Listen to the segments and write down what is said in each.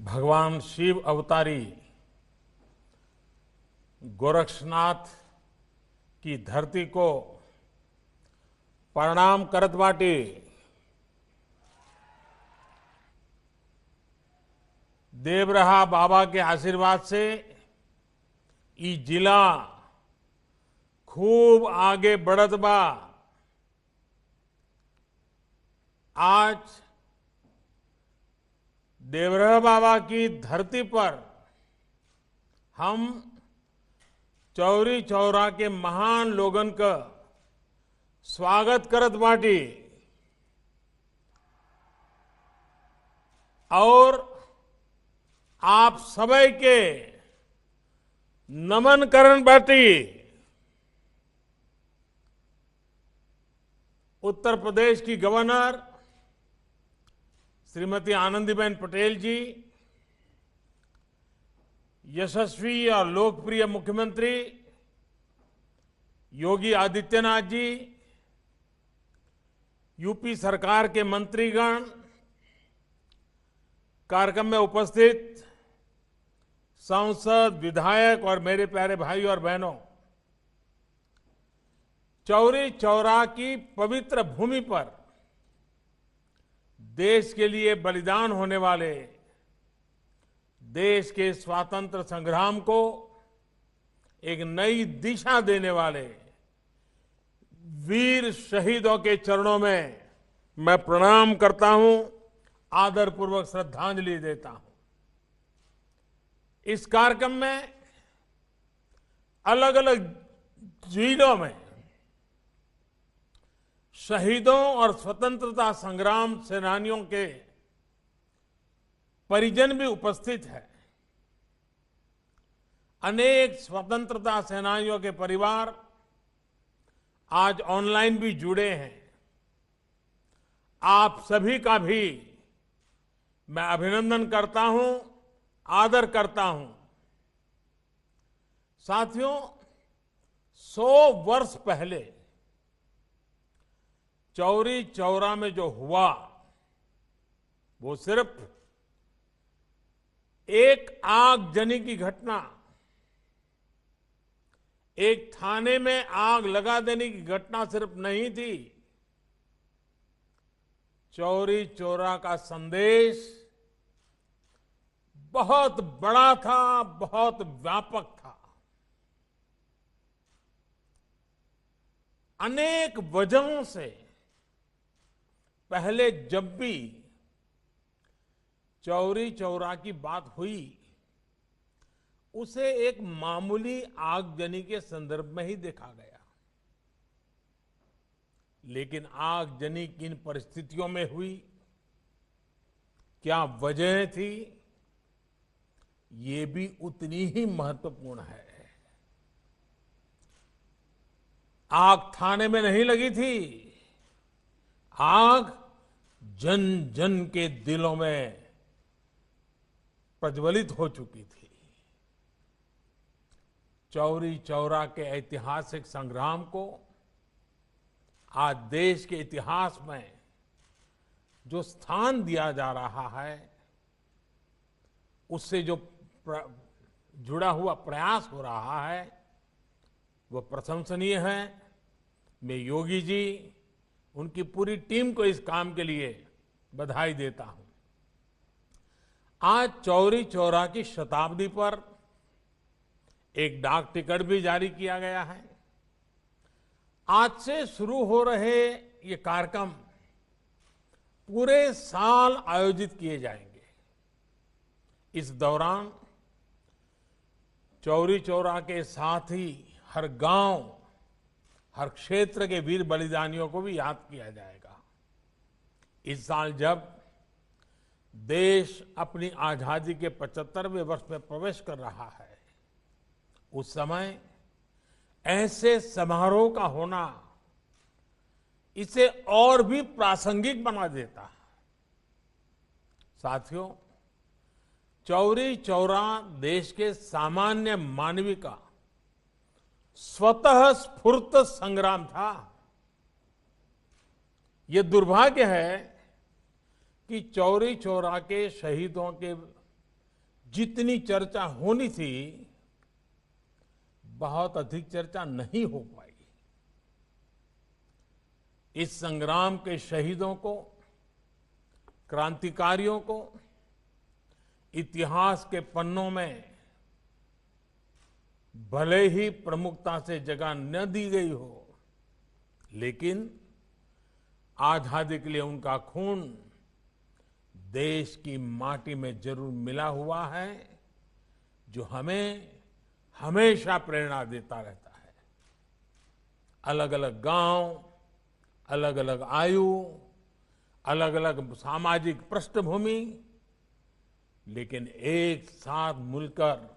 भगवान शिव अवतारी गोरक्षनाथ की धरती को प्रणाम करत बाटी। देवरहा बाबा के आशीर्वाद से ई जिला खूब आगे बढ़त बा। आज देवरहा बाबा की धरती पर हम चौरी चौरा के महान लोगन का स्वागत करत बाटी और आप सबै के नमन करन बाटी। उत्तर प्रदेश की गवर्नर श्रीमती आनंदीबेन पटेल जी, यशस्वी और लोकप्रिय मुख्यमंत्री योगी आदित्यनाथ जी, यूपी सरकार के मंत्रीगण, कार्यक्रम में उपस्थित सांसद, विधायक और मेरे प्यारे भाई और बहनों, चौरी चौरा की पवित्र भूमि पर देश के लिए बलिदान होने वाले, देश के स्वातंत्र संग्राम को एक नई दिशा देने वाले वीर शहीदों के चरणों में मैं प्रणाम करता हूं, आदरपूर्वक श्रद्धांजलि देता हूं। इस कार्यक्रम में अलग अलग जिलों में शहीदों और स्वतंत्रता संग्राम सेनानियों के परिजन भी उपस्थित है। अनेक स्वतंत्रता सेनानियों के परिवार आज ऑनलाइन भी जुड़े हैं। आप सभी का भी मैं अभिनंदन करता हूं, आदर करता हूं। साथियों, 100 वर्ष पहले चौरी चौरा में जो हुआ वो सिर्फ एक आगजनी की घटना, एक थाने में आग लगा देने की घटना सिर्फ नहीं थी। चौरी चौरा का संदेश बहुत बड़ा था, बहुत व्यापक था। अनेक वजहों से पहले जब भी चौरी चौरा की बात हुई उसे एक मामूली आगजनी के संदर्भ में ही देखा गया, लेकिन आगजनी किन परिस्थितियों में हुई, क्या वजह थी, ये भी उतनी ही महत्वपूर्ण है। आग थाने में नहीं लगी थी, आग जन जन के दिलों में प्रज्वलित हो चुकी थी। चौरी चौरा के ऐतिहासिक संग्राम को आज देश के इतिहास में जो स्थान दिया जा रहा है, उससे जो जुड़ा हुआ प्रयास हो रहा है वो प्रशंसनीय है। मैं योगी जी, उनकी पूरी टीम को इस काम के लिए बधाई देता हूं। आज चौरी चौरा की शताब्दी पर एक डाक टिकट भी जारी किया गया है। आज से शुरू हो रहे ये कार्यक्रम पूरे साल आयोजित किए जाएंगे। इस दौरान चौरी चौरा के साथ ही हर गांव, हर क्षेत्र के वीर बलिदानियों को भी याद किया जाएगा। इस साल जब देश अपनी आजादी के 75वें वर्ष में प्रवेश कर रहा है, उस समय ऐसे समारोह का होना इसे और भी प्रासंगिक बना देता है। साथियों, चौरी चौरा देश के सामान्य मानवी का स्वतः स्फूर्त संग्राम था। ये दुर्भाग्य है कि चौरी चौरा के शहीदों के जितनी चर्चा होनी थी, बहुत अधिक चर्चा नहीं हो पाई। इस संग्राम के शहीदों को, क्रांतिकारियों को इतिहास के पन्नों में भले ही प्रमुखता से जगह न दी गई हो, लेकिन आजादी के लिए उनका खून देश की माटी में जरूर मिला हुआ है, जो हमें हमेशा प्रेरणा देता रहता है। अलग अलग गांव, अलग अलग आयु, अलग अलग सामाजिक पृष्ठभूमि, लेकिन एक साथ मिलकर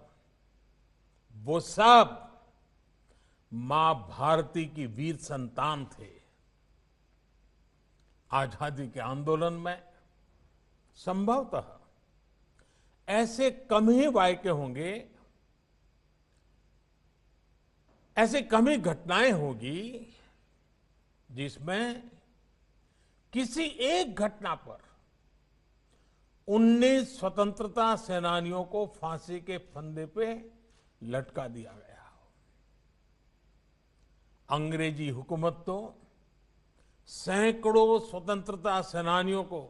वो सब मां भारती की वीर संतान थे। आजादी के आंदोलन में संभवतः ऐसे कम ही वाक्य होंगे, ऐसे कम ही घटनाएं होगी जिसमें किसी एक घटना पर 19 स्वतंत्रता सेनानियों को फांसी के फंदे पे लटका दिया गया हो। अंग्रेजी हुकूमत तो सैकड़ों स्वतंत्रता सेनानियों को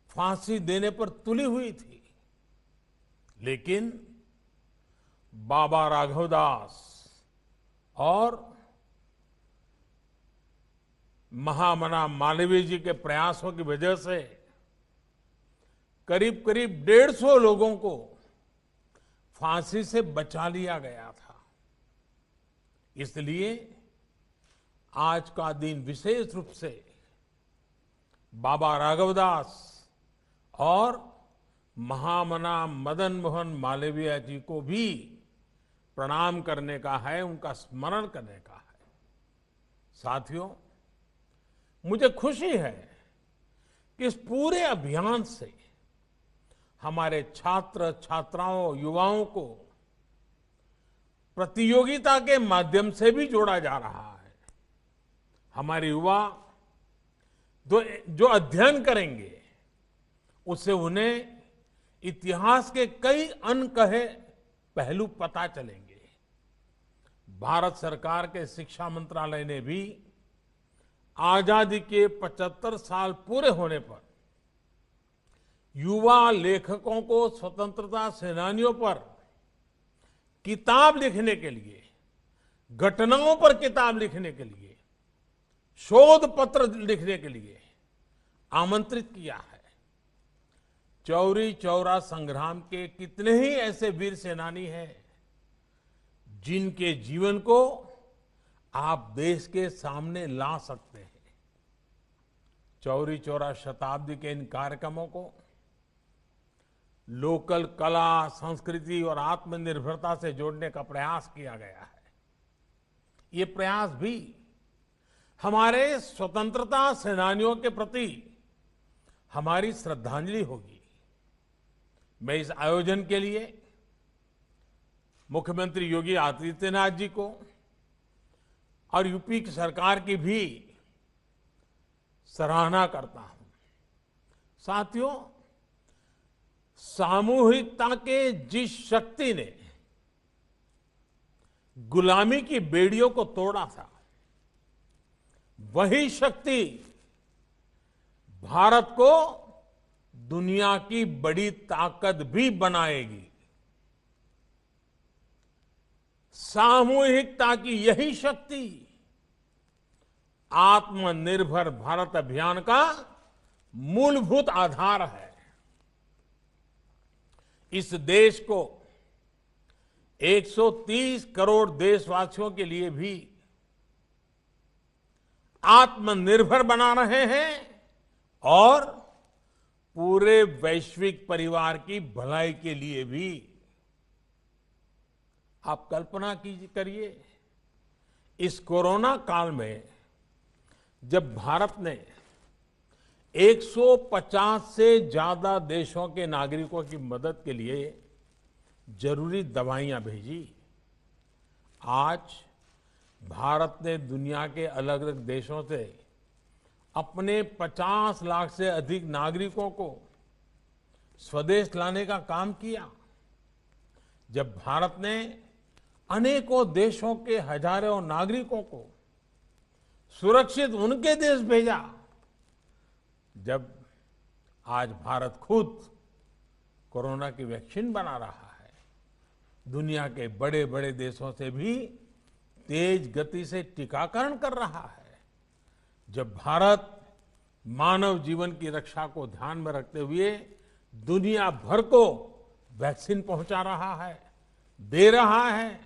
फांसी देने पर तुली हुई थी, लेकिन बाबा राघवदास और महामना मालवीय जी के प्रयासों की वजह से करीब करीब 150 लोगों को फांसी से बचा लिया गया था। इसलिए आज का दिन विशेष रूप से बाबा राघवदास और महामना मदन मोहन मालवीय जी को भी प्रणाम करने का है, उनका स्मरण करने का है। साथियों, मुझे खुशी है कि इस पूरे अभियान से हमारे छात्र छात्राओं, युवाओं को प्रतियोगिता के माध्यम से भी जोड़ा जा रहा है। हमारे युवा जो अध्ययन करेंगे, उससे उन्हें इतिहास के कई अनकहे पहलू पता चलेंगे। भारत सरकार के शिक्षा मंत्रालय ने भी आजादी के 75 साल पूरे होने पर युवा लेखकों को स्वतंत्रता सेनानियों पर किताब लिखने के लिए, घटनाओं पर किताब लिखने के लिए, शोध पत्र लिखने के लिए आमंत्रित किया है। चौरी चौरा संग्राम के कितने ही ऐसे वीर सेनानी हैं जिनके जीवन को आप देश के सामने ला सकते हैं। चौरी चौरा शताब्दी के इन कार्यक्रमों को लोकल कला, संस्कृति और आत्मनिर्भरता से जोड़ने का प्रयास किया गया है। ये प्रयास भी हमारे स्वतंत्रता सेनानियों के प्रति हमारी श्रद्धांजलि होगी। मैं इस आयोजन के लिए मुख्यमंत्री योगी आदित्यनाथ जी को और यूपी की सरकार की भी सराहना करता हूं। साथियों, सामूहिकता के जिस शक्ति ने गुलामी की बेड़ियों को तोड़ा था, वही शक्ति भारत को दुनिया की बड़ी ताकत भी बनाएगी। सामूहिकता की यही शक्ति आत्मनिर्भर भारत अभियान का मूलभूत आधार है। इस देश को 130 करोड़ देशवासियों के लिए भी आत्मनिर्भर बना रहे हैं और पूरे वैश्विक परिवार की भलाई के लिए भी। आप कल्पना करिए, इस कोरोना काल में जब भारत ने 150 से ज्यादा देशों के नागरिकों की मदद के लिए जरूरी दवाइयां भेजी, आज भारत ने दुनिया के अलग अलग देशों से अपने 50 लाख से अधिक नागरिकों को स्वदेश लाने का काम किया। जब भारत ने अनेकों देशों के हजारों नागरिकों को सुरक्षित उनके देश भेजा, जब आज भारत खुद कोरोना की वैक्सीन बना रहा है, दुनिया के बड़े बड़े देशों से भी तेज गति से टीकाकरण कर रहा है, जब भारत मानव जीवन की रक्षा को ध्यान में रखते हुए दुनिया भर को वैक्सीन पहुंचा रहा है, दे रहा है,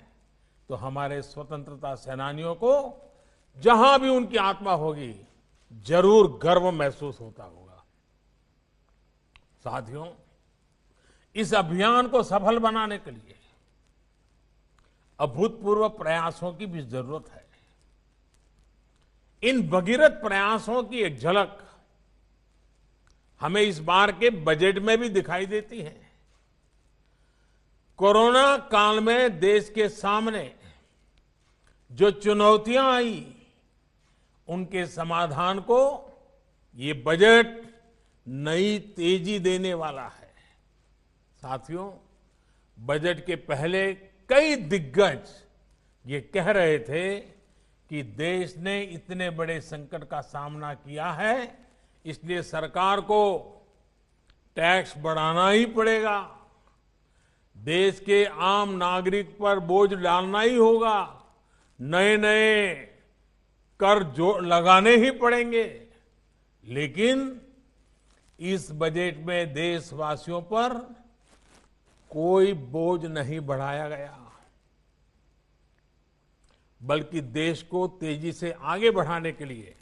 तो हमारे स्वतंत्रता सेनानियों को जहां भी उनकी आत्मा होगी जरूर गर्व महसूस होता होगा। साथियों, इस अभियान को सफल बनाने के लिए अभूतपूर्व प्रयासों की भी जरूरत है। इन भगीरथ प्रयासों की एक झलक हमें इस बार के बजट में भी दिखाई देती है। कोरोना काल में देश के सामने जो चुनौतियां आई, उनके समाधान को ये बजट नई तेजी देने वाला है। साथियों, बजट के पहले कई दिग्गज ये कह रहे थे कि देश ने इतने बड़े संकट का सामना किया है, इसलिए सरकार को टैक्स बढ़ाना ही पड़ेगा, देश के आम नागरिक पर बोझ डालना ही होगा, नए नए कर जो लगाने ही पड़ेंगे। लेकिन इस बजट में देशवासियों पर कोई बोझ नहीं बढ़ाया गया, बल्कि देश को तेजी से आगे बढ़ाने के लिए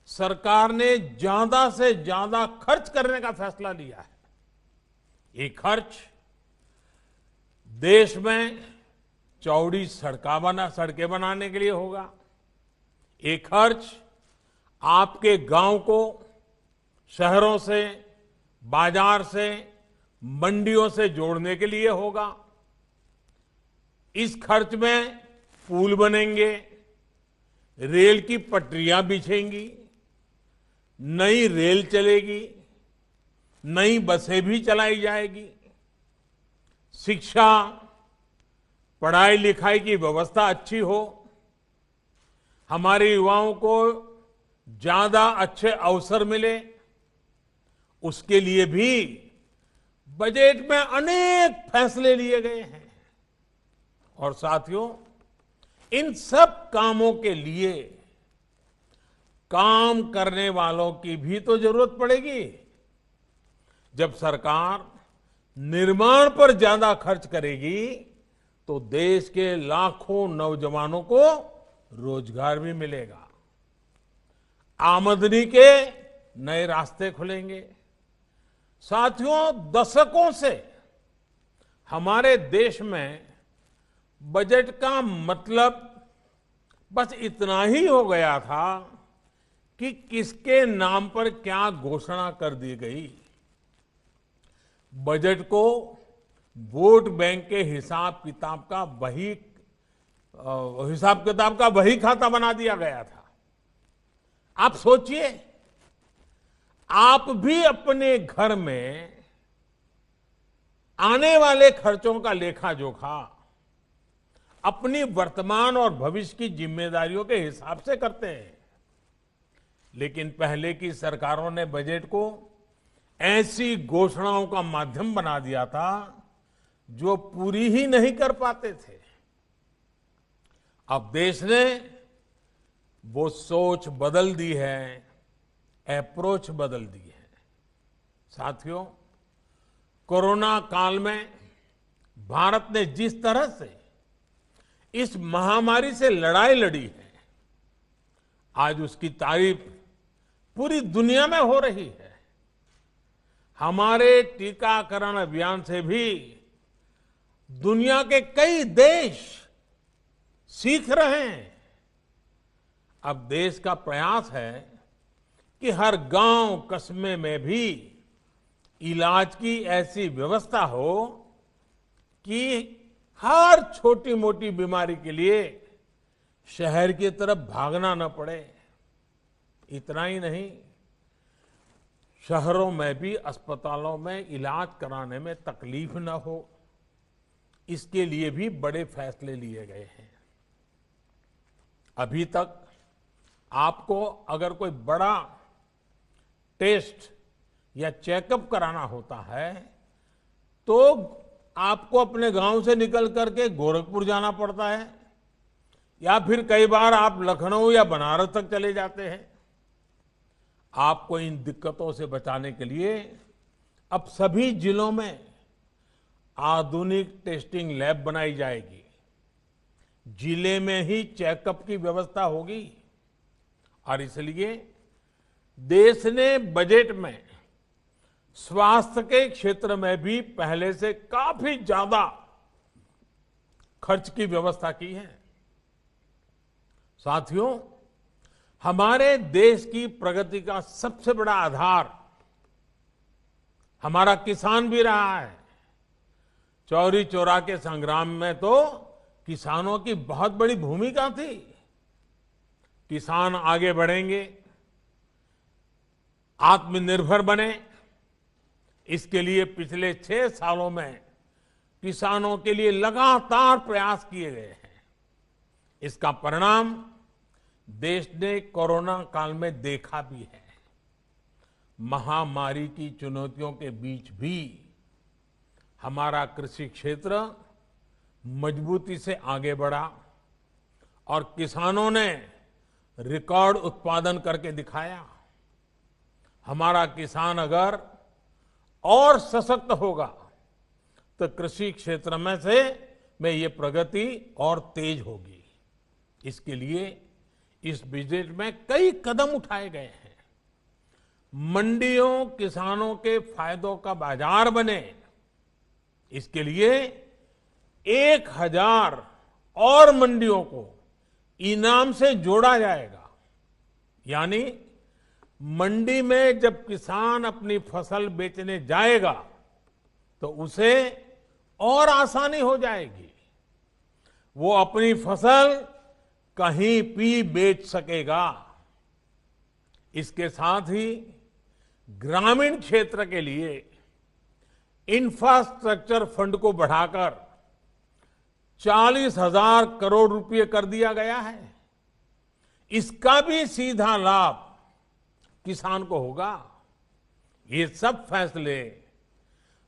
सरकार ने ज्यादा से ज्यादा खर्च करने का फैसला लिया है। ये खर्च देश में चौड़ी सड़कें बनाने के लिए होगा, ये खर्च आपके गांव को शहरों से, बाजार से, मंडियों से जोड़ने के लिए होगा। इस खर्च में पुल बनेंगे, रेल की पटरियां बिछेंगी, नई रेल चलेगी, नई बसें भी चलाई जाएगी, शिक्षा, पढ़ाई लिखाई की व्यवस्था अच्छी हो, हमारे युवाओं को ज्यादा अच्छे अवसर मिले, उसके लिए भी बजट में अनेक फैसले लिए गए हैं। और साथियों, इन सब कामों के लिए काम करने वालों की भी तो जरूरत पड़ेगी। जब सरकार निर्माण पर ज्यादा खर्च करेगी तो देश के लाखों नौजवानों को रोजगार भी मिलेगा, आमदनी के नए रास्ते खुलेंगे। साथियों, दशकों से हमारे देश में बजट का मतलब बस इतना ही हो गया था कि किसके नाम पर क्या घोषणा कर दी गई। बजट को वोट बैंक के हिसाब किताब का वही खाता बना दिया गया था। आप सोचिए, आप भी अपने घर में आने वाले खर्चों का लेखा जोखा अपनी वर्तमान और भविष्य की जिम्मेदारियों के हिसाब से करते हैं, लेकिन पहले की सरकारों ने बजट को ऐसी घोषणाओं का माध्यम बना दिया था जो पूरी ही नहीं कर पाते थे। अब देश ने वो सोच बदल दी है, अप्रोच बदल दी है। साथियों, कोरोना काल में भारत ने जिस तरह से इस महामारी से लड़ाई लड़ी है, आज उसकी तारीफ पूरी दुनिया में हो रही है। हमारे टीकाकरण अभियान से भी दुनिया के कई देश सीख रहे हैं। अब देश का प्रयास है कि हर गांव कस्बे में भी इलाज की ऐसी व्यवस्था हो कि हर छोटी मोटी बीमारी के लिए शहर की तरफ भागना न पड़े। इतना ही नहीं, शहरों में भी अस्पतालों में इलाज कराने में तकलीफ न हो, इसके लिए भी बड़े फैसले लिए गए हैं। अभी तक आपको अगर कोई बड़ा टेस्ट या चेकअप कराना होता है तो आपको अपने गांव से निकल करके गोरखपुर जाना पड़ता है, या फिर कई बार आप लखनऊ या बनारस तक चले जाते हैं। आपको इन दिक्कतों से बचाने के लिए अब सभी जिलों में आधुनिक टेस्टिंग लैब बनाई जाएगी। जिले में ही चेकअप की व्यवस्था होगी और इसलिए देश ने बजट में स्वास्थ्य के क्षेत्र में भी पहले से काफी ज्यादा खर्च की व्यवस्था की है। साथियों, हमारे देश की प्रगति का सबसे बड़ा आधार हमारा किसान भी रहा है। चौरी चौरा के संग्राम में तो किसानों की बहुत बड़ी भूमिका थी। किसान आगे बढ़ेंगे, आत्मनिर्भर बने, इसके लिए पिछले 6 सालों में किसानों के लिए लगातार प्रयास किए गए हैं। इसका परिणाम देश ने कोरोना काल में देखा भी है। महामारी की चुनौतियों के बीच भी हमारा कृषि क्षेत्र मजबूती से आगे बढ़ा और किसानों ने रिकॉर्ड उत्पादन करके दिखाया। हमारा किसान अगर और सशक्त होगा तो कृषि क्षेत्र में ये प्रगति और तेज होगी। इसके लिए इस बजट में कई कदम उठाए गए हैं। मंडियों किसानों के फायदों का बाजार बने, इसके लिए 1000 और मंडियों को इनाम से जोड़ा जाएगा। यानी मंडी में जब किसान अपनी फसल बेचने जाएगा तो उसे और आसानी हो जाएगी। वो अपनी फसल कहीं भी बेच सकेगा। इसके साथ ही ग्रामीण क्षेत्र के लिए इंफ्रास्ट्रक्चर फंड को बढ़ाकर 40,000 करोड़ रुपए कर दिया गया है। इसका भी सीधा लाभ किसान को होगा। ये सब फैसले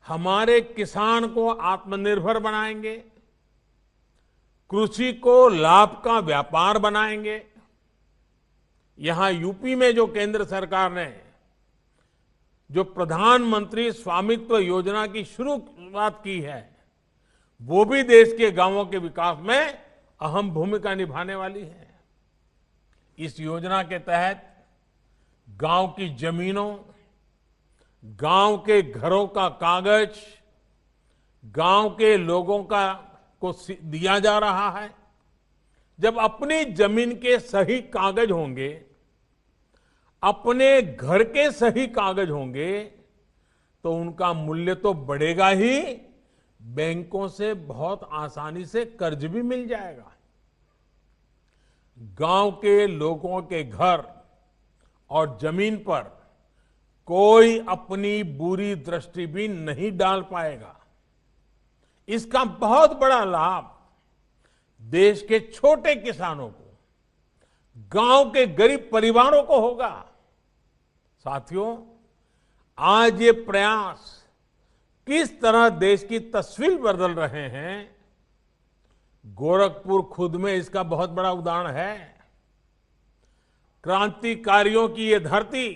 हमारे किसान को आत्मनिर्भर बनाएंगे, कृषि को लाभ का व्यापार बनाएंगे। यहां यूपी में जो केंद्र सरकार ने जो प्रधानमंत्री स्वामित्व योजना की शुरुआत की है, वो भी देश के गांवों के विकास में अहम भूमिका निभाने वाली है। इस योजना के तहत गांव की जमीनों, गांव के घरों का कागज गांव के लोगों को दिया जा रहा है। जब अपनी जमीन के सही कागज होंगे, अपने घर के सही कागज होंगे, तो उनका मूल्य तो बढ़ेगा ही, बैंकों से बहुत आसानी से कर्ज भी मिल जाएगा। गांव के लोगों के घर और जमीन पर कोई अपनी बुरी दृष्टि भी नहीं डाल पाएगा। इसका बहुत बड़ा लाभ देश के छोटे किसानों को, गांव के गरीब परिवारों को होगा। साथियों, आज ये प्रयास किस तरह देश की तस्वीर बदल रहे हैं, गोरखपुर खुद में इसका बहुत बड़ा उदाहरण है। क्रांतिकारियों की ये धरती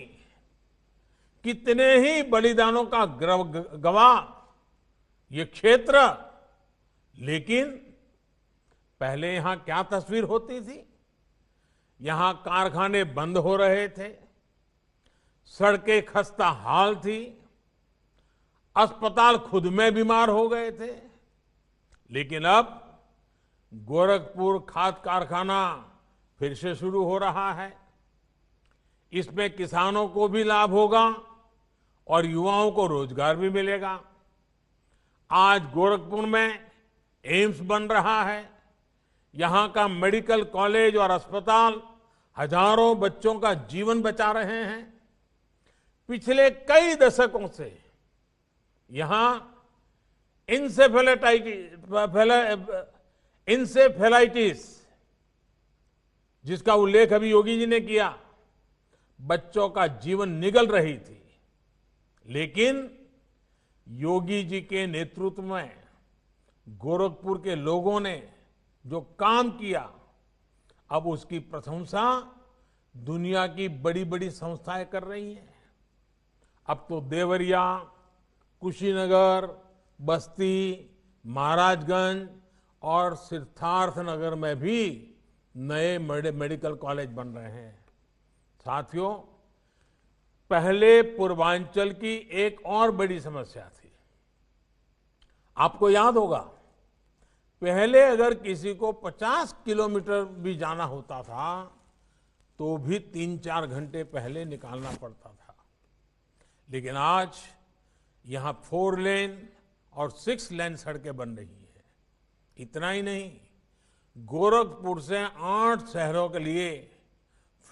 कितने ही बलिदानों का गवाह ये क्षेत्र, लेकिन पहले यहां क्या तस्वीर होती थी? यहां कारखाने बंद हो रहे थे, सड़कें खस्ता हाल थी, अस्पताल खुद में बीमार हो गए थे। लेकिन अब गोरखपुर खाद कारखाना फिर से शुरू हो रहा है। इसमें किसानों को भी लाभ होगा और युवाओं को रोजगार भी मिलेगा। आज गोरखपुर में एम्स बन रहा है। यहां का मेडिकल कॉलेज और अस्पताल हजारों बच्चों का जीवन बचा रहे हैं। पिछले कई दशकों से यहां इंसेफेलाइटिस, जिसका उल्लेख अभी योगी जी ने किया, बच्चों का जीवन निगल रही थी। लेकिन योगी जी के नेतृत्व में गोरखपुर के लोगों ने जो काम किया, अब उसकी प्रशंसा दुनिया की बड़ी बड़ी संस्थाएं कर रही हैं। अब तो देवरिया, कुशीनगर, बस्ती, महाराजगंज और सिद्धार्थनगर में भी नए मेडिकल कॉलेज बन रहे हैं। साथियों, पहले पूर्वांचल की एक और बड़ी समस्या थी। आपको याद होगा, पहले अगर किसी को 50 किलोमीटर भी जाना होता था तो भी 3-4 घंटे पहले निकालना पड़ता था। लेकिन आज यहां 4 लेन और 6 लेन सड़कें बन रही हैं। इतना ही नहीं, गोरखपुर से 8 शहरों के लिए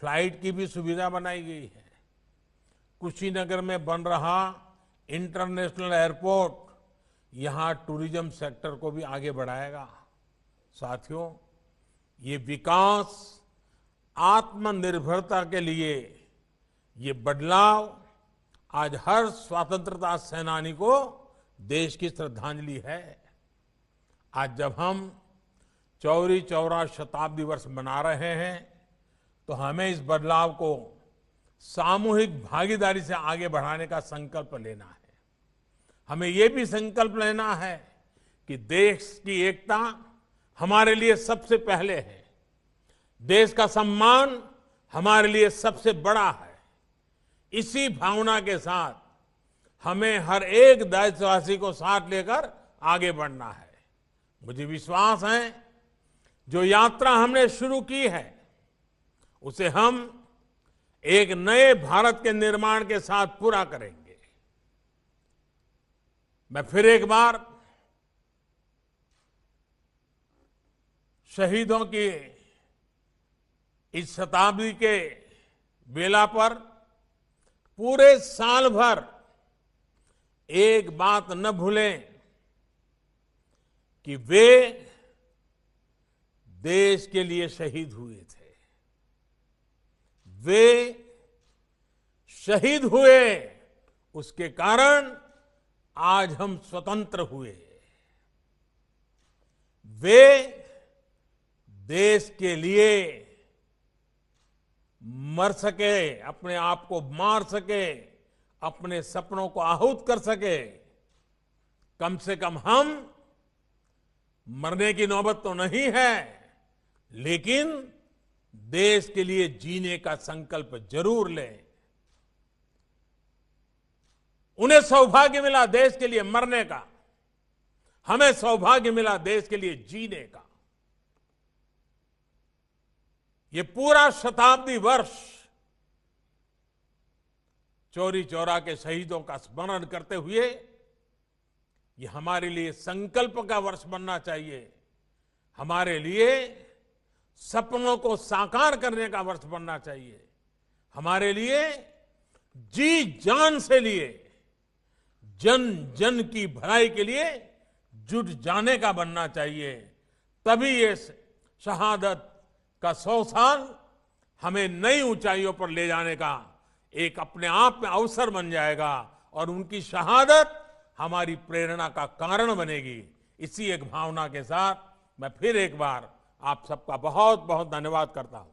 फ्लाइट की भी सुविधा बनाई गई है। कुशीनगर में बन रहा इंटरनेशनल एयरपोर्ट यहां टूरिज्म सेक्टर को भी आगे बढ़ाएगा। साथियों, ये विकास, आत्मनिर्भरता के लिए ये बदलाव आज हर स्वतंत्रता सेनानी को देश की श्रद्धांजलि है। आज जब हम चौरी चौरा शताब्दी वर्ष मना रहे हैं तो हमें इस बदलाव को सामूहिक भागीदारी से आगे बढ़ाने का संकल्प लेना है। हमें ये भी संकल्प लेना है कि देश की एकता हमारे लिए सबसे पहले है, देश का सम्मान हमारे लिए सबसे बड़ा है। इसी भावना के साथ हमें हर एक देशवासी को साथ लेकर आगे बढ़ना है। मुझे विश्वास है, जो यात्रा हमने शुरू की है उसे हम एक नए भारत के निर्माण के साथ पूरा करेंगे। मैं फिर एक बार शहीदों की इस शताब्दी के बेला पर पूरे साल भर एक बात न भूलें कि वे देश के लिए शहीद हुए थे। वे शहीद हुए, उसके कारण आज हम स्वतंत्र हुए। वे देश के लिए मर सके, अपने आप को मार सके, अपने सपनों को आहूत कर सके। कम से कम हम मरने की नौबत तो नहीं है, लेकिन देश के लिए जीने का संकल्प जरूर लें। उन्हें सौभाग्य मिला देश के लिए मरने का, हमें सौभाग्य मिला देश के लिए जीने का। ये पूरा शताब्दी वर्ष चौरी चौरा के शहीदों का स्मरण करते हुए ये हमारे लिए संकल्प का वर्ष बनना चाहिए, हमारे लिए सपनों को साकार करने का वर्ष बनना चाहिए, हमारे लिए जी जान से लिए जन जन की भलाई के लिए जुट जाने का बनना चाहिए। तभी ये शहादत का 100 साल हमें नई ऊंचाइयों पर ले जाने का एक अपने आप में अवसर बन जाएगा और उनकी शहादत हमारी प्रेरणा का कारण बनेगी। इसी एक भावना के साथ मैं फिर एक बार आप सबका बहुत बहुत धन्यवाद करता हूं।